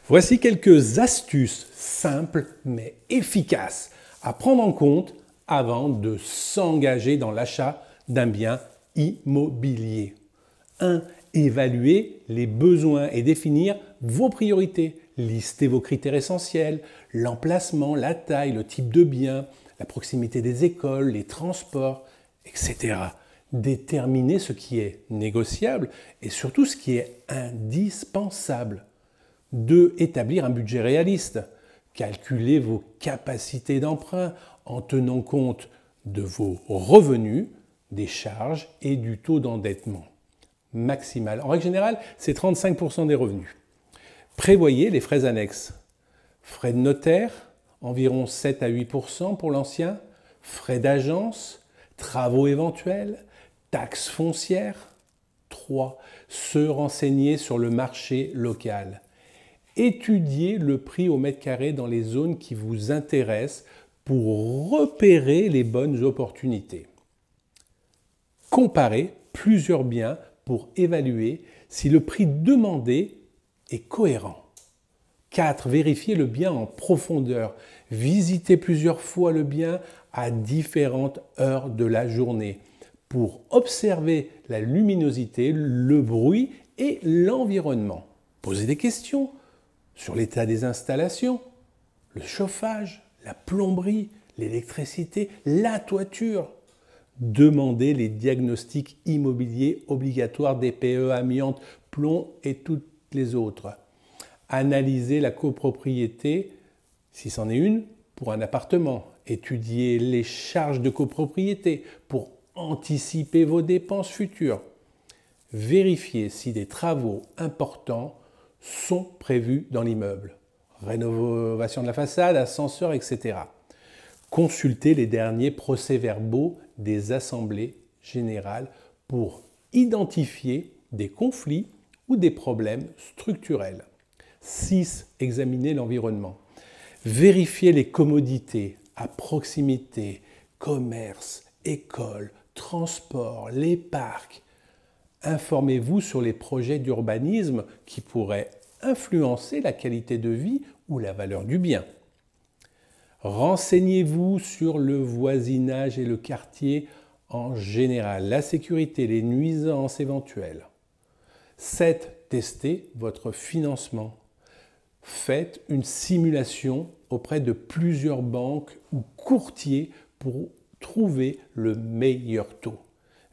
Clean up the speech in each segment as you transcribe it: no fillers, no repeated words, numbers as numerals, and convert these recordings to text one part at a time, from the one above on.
Voici quelques astuces simples mais efficaces à prendre en compte avant de s'engager dans l'achat d'un bien immobilier. 1. Évaluer les besoins et définir vos priorités. Listez vos critères essentiels, l'emplacement, la taille, le type de bien, la proximité des écoles, les transports, etc. Déterminez ce qui est négociable et surtout ce qui est indispensable. 2. Établir un budget réaliste. Calculez vos capacités d'emprunt en tenant compte de vos revenus, des charges et du taux d'endettement maximal. En règle générale, c'est 35% des revenus. Prévoyez les frais annexes. Frais de notaire, environ 7 à 8% pour l'ancien. Frais d'agence, travaux éventuels, taxes foncières. 3. Se renseigner sur le marché local. Étudiez le prix au mètre carré dans les zones qui vous intéressent pour repérer les bonnes opportunités. Comparez plusieurs biens pour évaluer si le prix demandé est cohérent. 4. Vérifiez le bien en profondeur. Visitez plusieurs fois le bien à différentes heures de la journée pour observer la luminosité, le bruit et l'environnement. Posez des questions sur l'état des installations, le chauffage, la plomberie, l'électricité, la toiture. Demandez les diagnostics immobiliers obligatoires des PE, amiante, plomb et toutes les autres. Analysez la copropriété, si c'en est une, pour un appartement. Étudiez les charges de copropriété pour anticiper vos dépenses futures. Vérifiez si des travaux importants sont prévus dans l'immeuble. Rénovation de la façade, ascenseur, etc. Consultez les derniers procès-verbaux des assemblées générales pour identifier des conflits ou des problèmes structurels. 6. Examinez l'environnement. Vérifiez les commodités à proximité, commerce, écoles, transports, les parcs. Informez-vous sur les projets d'urbanisme qui pourraient influencer la qualité de vie ou la valeur du bien. Renseignez-vous sur le voisinage et le quartier en général, la sécurité, les nuisances éventuelles. 7. Testez votre financement. Faites une simulation auprès de plusieurs banques ou courtiers pour trouver le meilleur taux.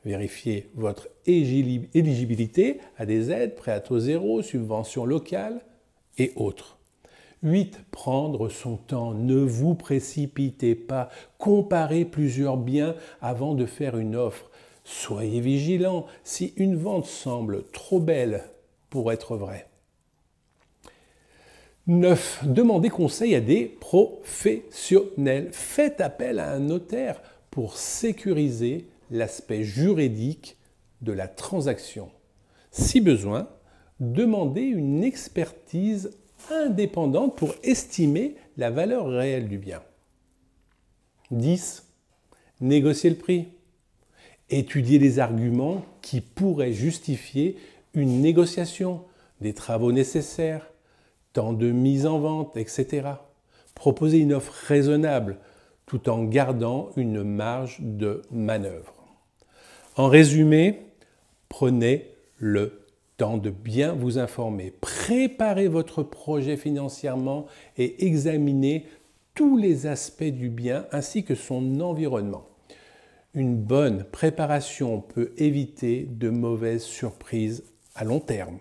Vérifiez votre éligibilité à des aides, prêts à taux zéro, subventions locales et autres. 8. Prendre son temps. Ne vous précipitez pas. Comparez plusieurs biens avant de faire une offre. Soyez vigilant si une vente semble trop belle pour être vraie. 9. Demandez conseil à des professionnels. Faites appel à un notaire pour sécuriser l'aspect juridique de la transaction. Si besoin, demandez une expertise indépendante pour estimer la valeur réelle du bien. 10. Négocier le prix. Étudiez les arguments qui pourraient justifier une négociation, des travaux nécessaires, temps de mise en vente, etc. Proposez une offre raisonnable tout en gardant une marge de manœuvre. En résumé, prenez le temps de bien vous informer. Préparez votre projet financièrement et examinez tous les aspects du bien ainsi que son environnement. Une bonne préparation peut éviter de mauvaises surprises à long terme.